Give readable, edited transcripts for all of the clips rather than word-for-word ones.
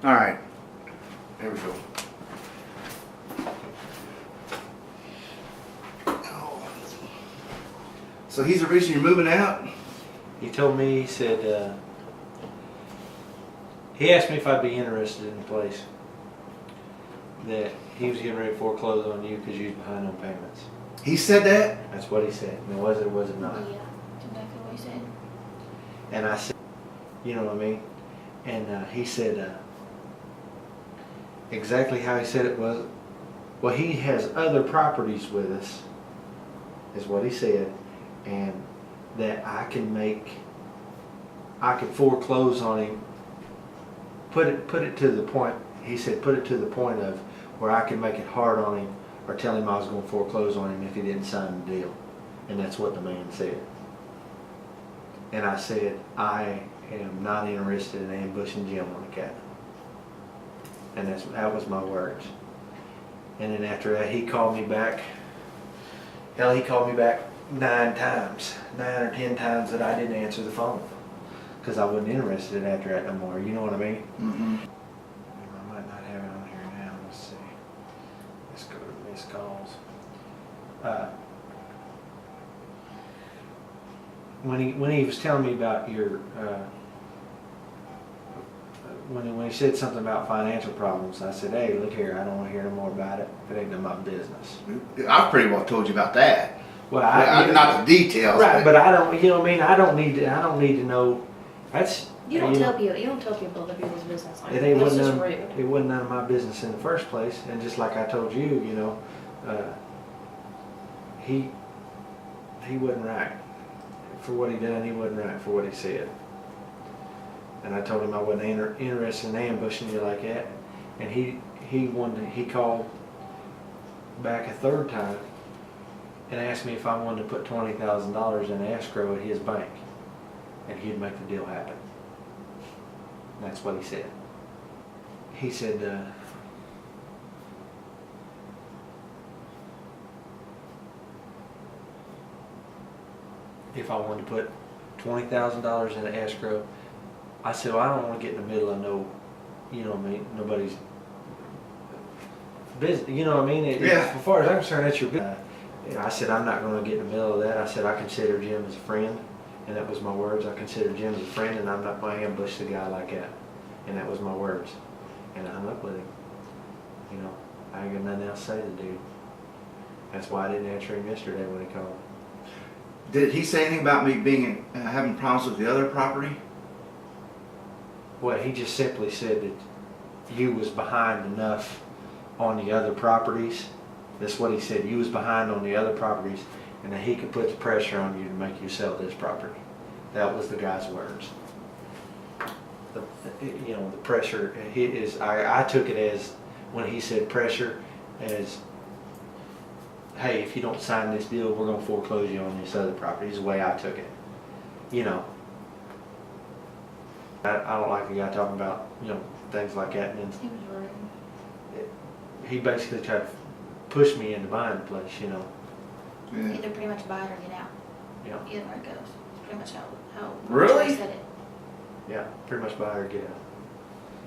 All right. There we go. Oh. So he's the reason you're moving out? He told me, he said, he asked me if I'd be interested in the place. That he was getting ready to foreclose on you because you was behind on payments. He said that? That's what he said. And was it or was it not? Yeah, that's exactly what he said. And I said, you know what I mean? And he said, exactly how he said it was, well, he has other properties with us, is what he said, and that I could foreclose on him, put it to the point, he said, put it to the point of where I could make it hard on him or tell him I was going to foreclose on him if he didn't sign the deal. And that's what the man said. And I said, I am not interested in ambushing Jim on the cabin. And that was my words. And then after that, he called me back. Hell, he called me back 9 or 10 times that I didn't answer the phone. Because I wasn't interested after that no more, you know what I mean? Mm-hmm. I might not have it on here now, let's see. Let's go to missed calls. When he was telling me about your, when he said something about financial problems, I said, hey, look here, I don't want to hear no more about it. It ain't none of my business. I've pretty well told you about that. Well, not the details. right, but I don't, you know what I mean? I don't need to know. That's You don't know, tell people other people's business like It that. ain't That's wasn't just none, rude. it wasn't none of my business in the first place. And just like I told you, you know, he wasn't right for what he done. He wasn't right for what he said. And I told him I wasn't interested in ambushing you like that. And he called back a third time and asked me if I wanted to put $20,000 in escrow at his bank, and he'd make the deal happen. That's what he said. He said, if I wanted to put $20,000 in an escrow, I said, well, I don't want to get in the middle of you know what I mean, nobody's business, you know what I mean? Yeah. As far as I'm concerned, that's your business. I said, I'm not going to get in the middle of that. I said, I consider Jim as a friend, and that was my words. I consider Jim as a friend, and I'm not going to ambush the guy like that. And that was my words. And I hung up with him. You know, I ain't got nothing else to say to the dude. That's why I didn't answer him yesterday when he called. Did he say anything about me being having problems with the other property? Well, he just simply said that you was behind enough on the other properties. That's what he said. You was behind on the other properties, and that he could put the pressure on you to make you sell this property. That was the guy's words. You know, the pressure. I took it as, when he said pressure, as, hey, if you don't sign this deal, we're going to foreclose you on this other property. Is the way I took it. You know. I don't like the guy talking about, you know, things like that. And He was rude. he basically tried to push me into buying the place, you know. Yeah. Either pretty much buy it or get out. Yeah. Either way it goes. It's pretty much how Really? he said it. Yeah, pretty much buy or get out.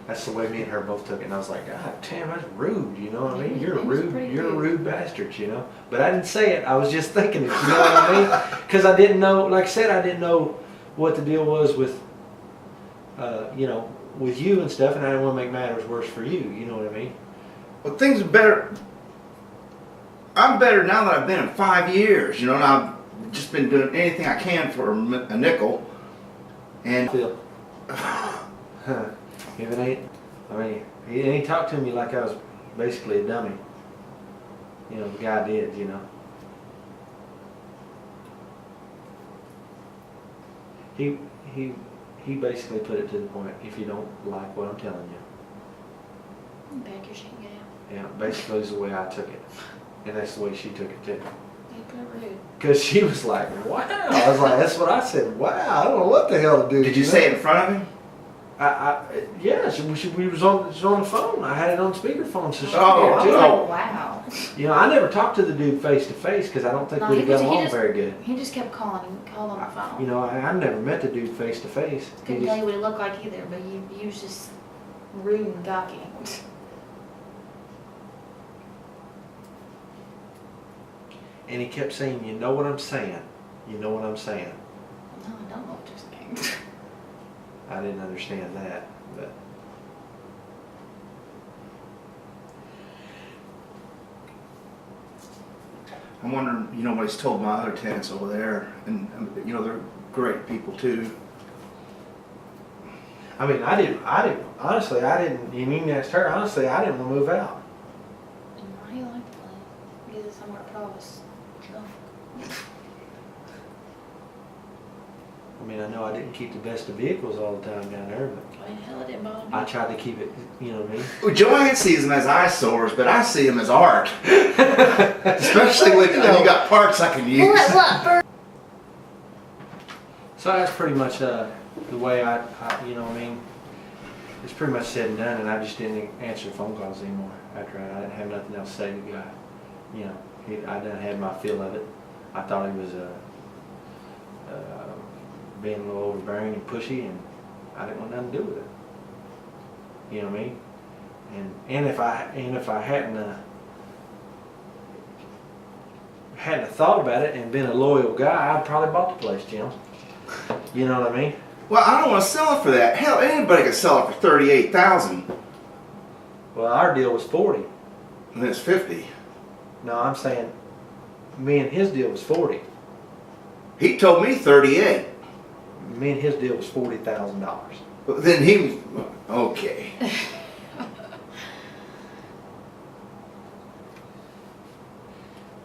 That's the way me and her both took it. And I was like, God damn, that's rude, you know what I mean? You're a It was rude, pretty you're a rude. rude bastard, you know. But I didn't say it. I was just thinking it, you know what I mean? Because I didn't know, like I said, I didn't know what the deal was with, you know, with you and stuff, and I didn't want to make matters worse for you, you know what I mean? Well, things are better. I'm better now that I've been in 5 years, you know, and I've just been doing anything I can for a nickel. And Phil. If it ain't, I mean, he talked to me like I was basically a dummy. You know, the guy did, you know. He basically put it to the point, if you don't like what I'm telling you. Back your shit and get out. Yeah, basically is the way I took it. And that's the way she took it too. He put rude. Because she was like, wow. I was like, that's what I said. Wow, I don't know what the hell to do. did you say it in front of him? Yeah, we was on the phone. I had it on speakerphone, so she Oh, could hear it too. oh. Wow. You know, I never talked to the dude face to face because I don't think No, we'd he have got was- he along just- very good. He just kept calling on the phone. You know, I never met the dude face to face. Couldn't tell you what he looked like either, but you was just rude and cocky. And he kept saying, you know what I'm saying? You know what I'm saying? No, I don't know what you're saying. I didn't understand that, but. I'm wondering, you know, what he's told my other tenants over there, and you know, they're great people too. I mean, honestly, I didn't, you even asked her, honestly, I didn't want to move out. Why do you like the place? Gives us somewhere to put all this stuff. I mean, I know I didn't keep the best of vehicles all the time down there, but Why the hell it didn't bother me? I tried to keep it, you know what I mean? Well, Joanne sees them as eyesores, but I see them as art. Especially when you got parts I can use. What? So that's pretty much the way I, you know what I mean? It's pretty much said and done, and I just didn't answer phone calls anymore after I didn't have nothing else to say to the guy. You know, I done had my feel of it. I thought he was being a little overbearing and pushy, and I didn't want nothing to do with it. You know what I mean? And if I hadn't thought about it and been a loyal guy, I'd probably bought the place, Jim. You know what I mean? Well, I don't want to sell it for that. Hell, anybody could sell it for $38,000. Well, our deal was 40. And it's 50. No, I'm saying me and his deal was 40. He told me 38. Me and his deal was $40,000. But then he was okay.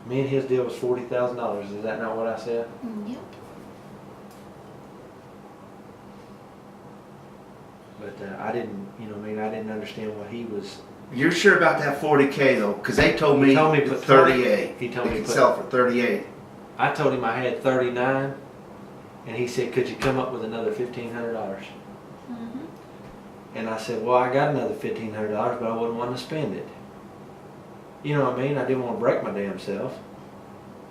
Me and his deal was $40,000. Is that not what I said? Yep. But I didn't, you know what I mean? I didn't understand what he was. You're sure about that 40K though? Because they told me, He told me put 38. He told me they could put- sell for 38. I told him I had 39, and he said, "Could you come up with another $1,500?" Mm-hmm. And I said, "Well, I got another $1,500, but I wouldn't want to spend it." You know what I mean? I didn't want to break my damn self.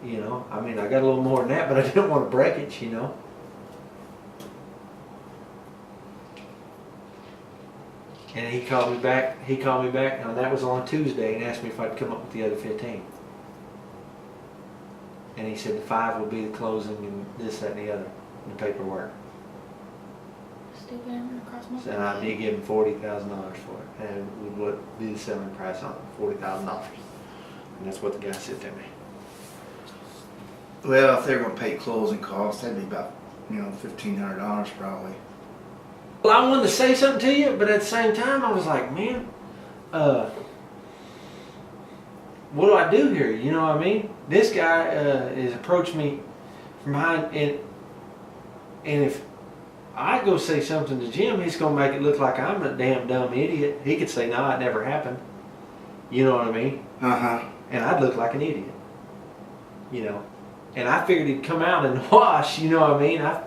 You know, I mean, I got a little more than that, but I didn't want to break it. You know. And he called me back. And that was on Tuesday, and asked me if I'd come up with the other 15. And he said the 5 will be the closing and this, that, and the other, and the paperwork. Still bearing across my And I did give him $40,000 for it, and it would be the selling price on it, $40,000. And that's what the guy said to me. Well, if they're going to pay closing costs, that'd be about, you know, $1,500 probably. Well, I wanted to say something to you, but at the same time, I was like, man, what do I do here? You know what I mean? This guy has approached me from behind, and if I go say something to Jim, he's going to make it look like I'm a damn dumb idiot. He could say, no, it never happened. You know what I mean? Uh-huh. And I'd look like an idiot. You know? And I figured he'd come out and wash, you know what I mean? I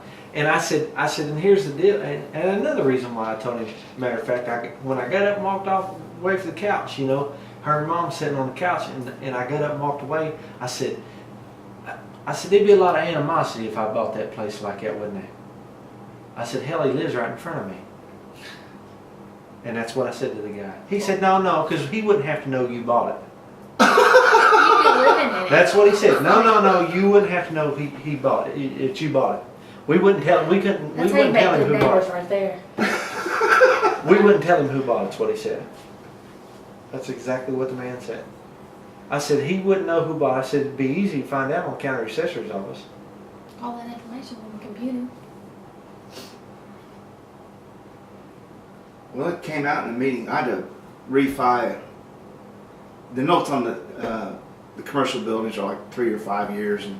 said, and here's the deal. And another reason why I told him, matter of fact, when I got up and walked off away from the couch, you know, her and mom sitting on the couch, and I got up and walked away, I said, there'd be a lot of animosity if I bought that place like that, wouldn't there? I said, hell, he lives right in front of me. And that's what I said to the guy. He said, no, because he wouldn't have to know you bought it. You could live in it. That's what he said. No, you wouldn't have to know he bought it, that you bought it. We wouldn't tell him, we wouldn't tell him who bought it. right there. We wouldn't tell him who bought it, that's what he said. That's exactly what the man said. I said, he wouldn't know who bought it. I said, it'd be easy to find out on the county assessor's office. All that information on the computer. Well, it came out in the meeting. I had to refi the notes on the commercial buildings are like 3 or 5 years, and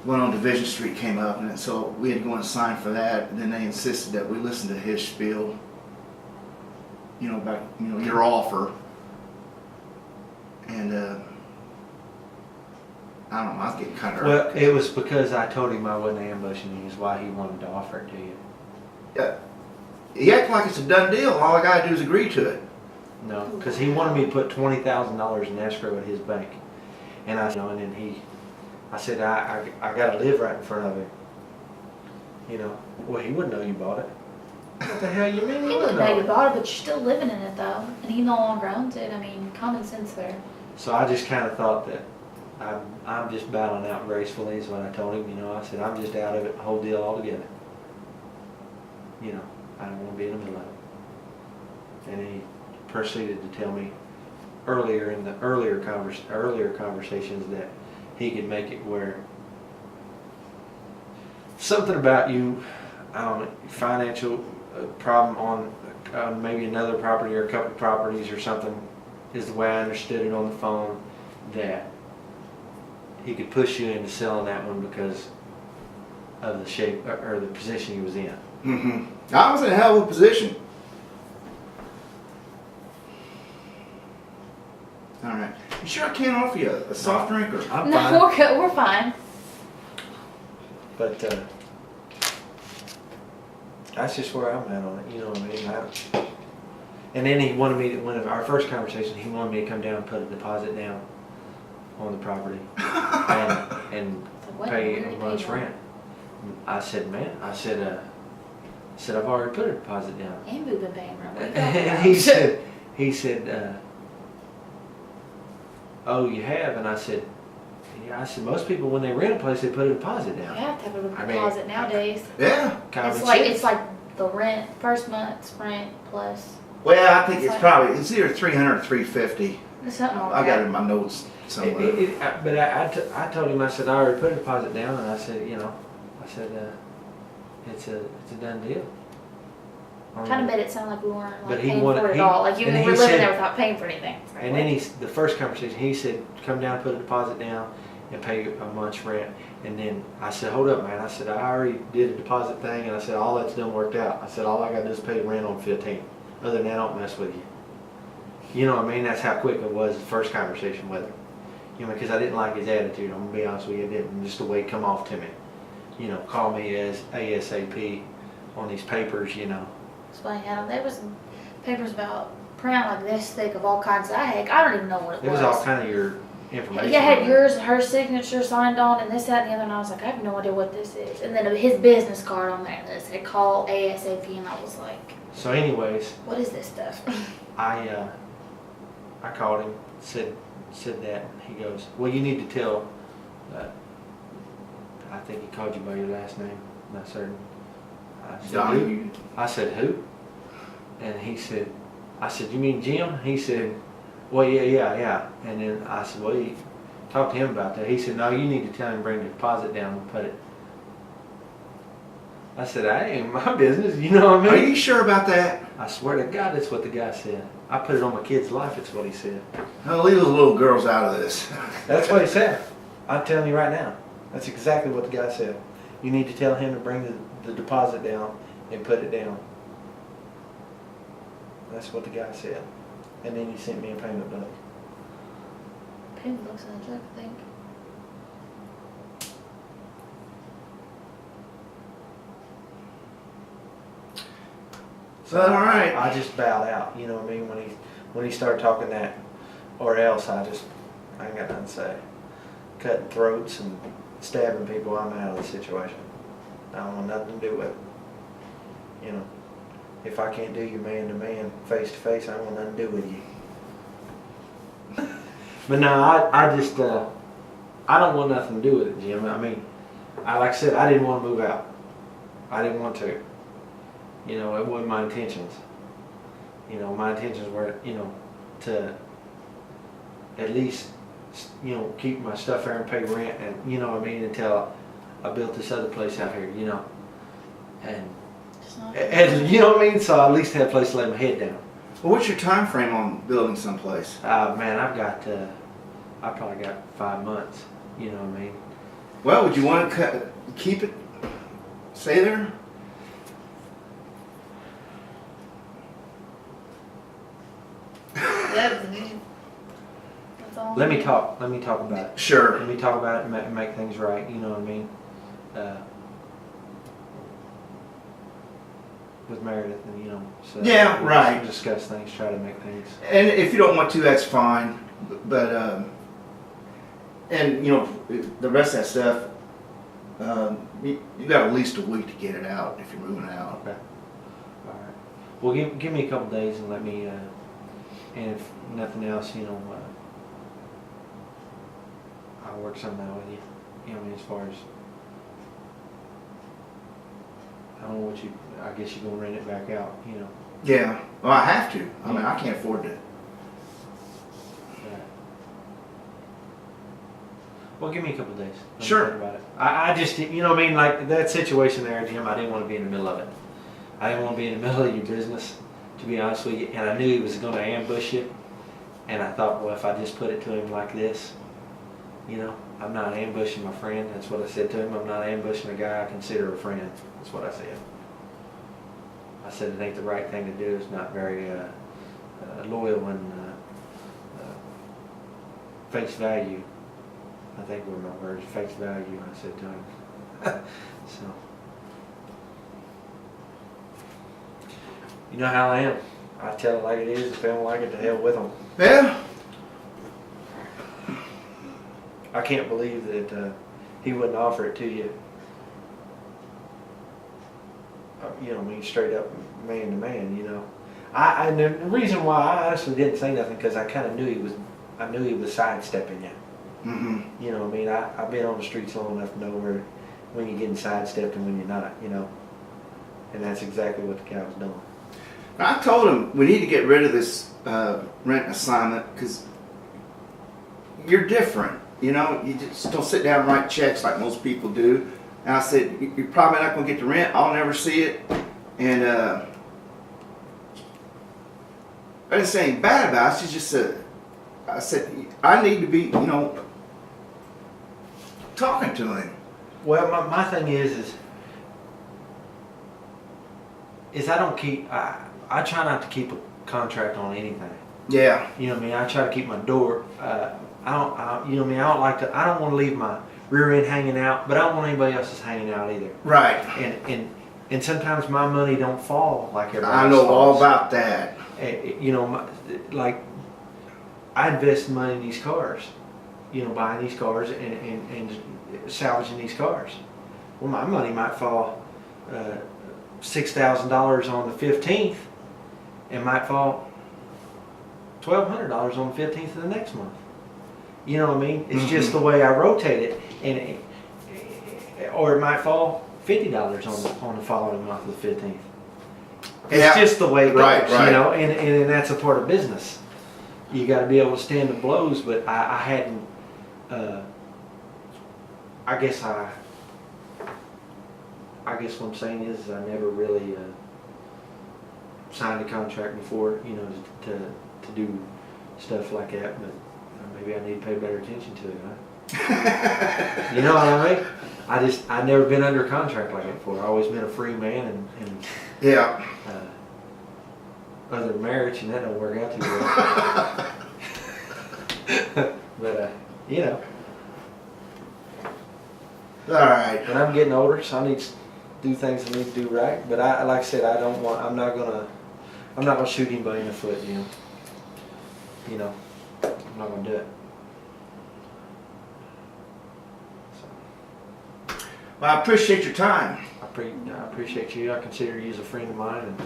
one on Division Street came up, and so we had to go and sign for that. And then they insisted that we listen to his spiel, you know, about your offer. And I don't know, I was getting kind of Well, it was because I told him I wasn't ambushing you is why he wanted to offer it to you. Yeah. He acted like it's a done deal. All I gotta do is agree to it. No, because he wanted me to put $20,000 in escrow at his bank. And I said, I gotta live right in front of him. You know, well, he wouldn't know you bought it. What the hell you mean? He wouldn't know you bought it, but you're still living in it though, and he no longer owns it. I mean, common sense there. So I just kind of thought that I'm just bowing out gracefully is what I told him. You know, I said I'm just out of it, the whole deal altogether. You know, I don't want to be in the middle of it. And he proceeded to tell me earlier in the earlier conversations that he could make it where something about you, I don't know, financial problem on maybe another property or a couple of properties or something is the way I understood it on the phone, that he could push you into selling that one because of the shape or the position he was in. Mm-hmm. I was in a hell of a position. All right. You sure I can't offer you a soft drink or? I'm No, fine. we're good. We're fine. But that's just where I'm at on it. You know what I mean? And then he wanted me to, when our first conversation, he wanted me to come down and put a deposit down on the property and What? pay We a already month's paid one. rent. I said, man, I said I've already put a deposit down. And we've been paying rent. What are you talking And about? he said, oh, you have? And I said, yeah. I said, most people when they rent a place, they put a deposit You down. have to have a I mean, deposit nowadays. Yeah. Common It's sense. like the rent, first month's rent plus Well, I think It's it's like- it's either 300 or 350. something like I got it that. in my notes somewhere. But I told him, I said, I already put a deposit down, and I said, you know, I said, it's a done deal. Kind of made it sound like we weren't But like he paying wanted- for it he- at all. Like you and were he living said- there without paying for anything. And then the first conversation, he said, come down, put a deposit down, and pay a month's rent. And then I said, hold up, man. I said, I already did a deposit thing, and I said, all that's done worked out. I said, all I got to do is pay rent on 15. Other than that, I don't mess with you. You know what I mean? That's how quick it was, the first conversation with him. You know, because I didn't like his attitude. I'm going to be honest with you. It didn't. Just the way it come off to me. You know, call me as ASAP on these papers, you know. Explain how there was some papers about print like this thick of all kinds of heck. I don't even know what it It was all kind of your information. Yeah, it had on it. yours and her signature signed on and this, that, and the other, and I was like, I have no idea what this is. And then his business card on there that said call ASAP, and I was like, So anyways, what is this stuff? I called him, said that. He goes, well, you need to tell, I think he called you by your last name, not certain. I said, Donnie? who? I said, who? And he said, I said, you mean Jim? He said, well, yeah. And then I said, well, you talk to him about that. He said, no, you need to tell him to bring the deposit down and put it. I said, that ain't my business, you know what I Are mean? you sure about that? I swear to God, that's what the guy said. I put it on my kid's life, it's what he said. Now leave those little girls out of this. That's what he said. I'm telling you right now. That's exactly what the guy said. You need to tell him to bring the deposit down and put it down. That's what the guy said. And then he sent me a payment book. Payment looks in the check, I think. So, all right. I just bowed out, you know what I mean? When he started talking that, or else I ain't got nothing to say. Cutting throats and stabbing people, I'm out of the situation. I don't want nothing to do with it. You know, if I can't do you man to man, face to face, I don't want nothing to do with you. But no, I just, I don't want nothing to do with it, Jim. I mean, like I said, I didn't want to move out. I didn't want to. You know, it wasn't my intentions. You know, my intentions were, you know, to at least, you know, keep my stuff there and pay rent, and you know what I mean, until I built this other place out here, you know, and you know what I mean. So I at least had a place to lay my head down. Well, what's your time frame on building someplace? Man, I probably got 5 months. You know what I mean. Well, would you want to keep it, stay there? That's all. Let me talk about it. Sure. Let me talk about it and make things right. You know what I mean. With Meredith, and you know, so Yeah, we right. Discuss things, try to make things. And if you don't want to, that's fine. But and you know, the rest of that stuff, you got at least a week to get it out if you're moving out. Okay. All right. Well, give me a couple days and let me, and if nothing else, you know, I'll work something out with you. You know, I mean, as far as, I don't know what you, I guess you're gonna rent it back out, you know. Yeah, well, I have to. I mean, I can't afford to. Well, give me a couple days. Let me Sure. think about it. I just, you know what I mean, like that situation there, Jim, I didn't want to be in the middle of it. I didn't want to be in the middle of your business, to be honest with you, and I knew he was going to ambush you, and I thought, well, if I just put it to him like this, you know, I'm not ambushing my friend. That's what I said to him. I'm not ambushing a guy I consider a friend. That's what I said. I said it ain't the right thing to do. It's not very loyal and face value. I think were my words, face value, I said to him. So, you know how I am. I tell it like it is. If they don't like it, to hell with them. Yeah. I can't believe that he wouldn't offer it to you. You know, I mean, straight up man to man, you know. And the reason why I honestly didn't say nothing, because I kind of knew I knew he was sidestepping you. Mm-hmm. You know, I mean, I've been on the streets long enough to know when you're getting sidestepped and when you're not, you know. And that's exactly what the guy was doing. I told him we need to get rid of this rent assignment because you're different. You know, you just don't sit down and write checks like most people do. And I said, you're probably not going to get the rent. I'll never see it. And I didn't say anything bad about it. She just said, I said, I need to be, you know, talking to him. Well, my thing is I don't keep, I try not to keep a contract on anything. Yeah. You know what I mean? I try to keep my door, you know what I mean? I don't like to, I don't want to leave my rear end hanging out, but I don't want anybody else's hanging out either. Right. And sometimes my money don't fall like everybody I else know all falls. about that. You know, like I invest money in these cars, you know, buying these cars and salvaging these cars. Well, my money might fall $6,000 on the 15th and might fall $1,200 on the 15th of the next month. You know what I mean? It's just the way I rotate it, or it might fall $50 on the following month of the 15th. It's just the way it goes, right. you know, and that's a part of business. You got to be able to stand the blows, but I hadn't. I guess what I'm saying is I never really signed a contract before, you know, to do stuff like that. But maybe I need to pay better attention to it, huh? You know what I mean? I never been under contract like that before. I always been a free man and Yeah. other than marriage, and that don't work out too well. But you know. All right. And I'm getting older, so I need to do things I need to do right. But like I said, I'm not gonna shoot anybody in the foot, you know. You know, I'm not gonna do it. So, Well, I appreciate your time. I appreciate you. I consider you as a friend of mine, and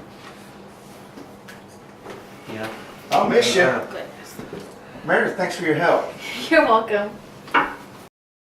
you know. I'll miss you. Goodness. Meredith, thanks for your help. You're welcome.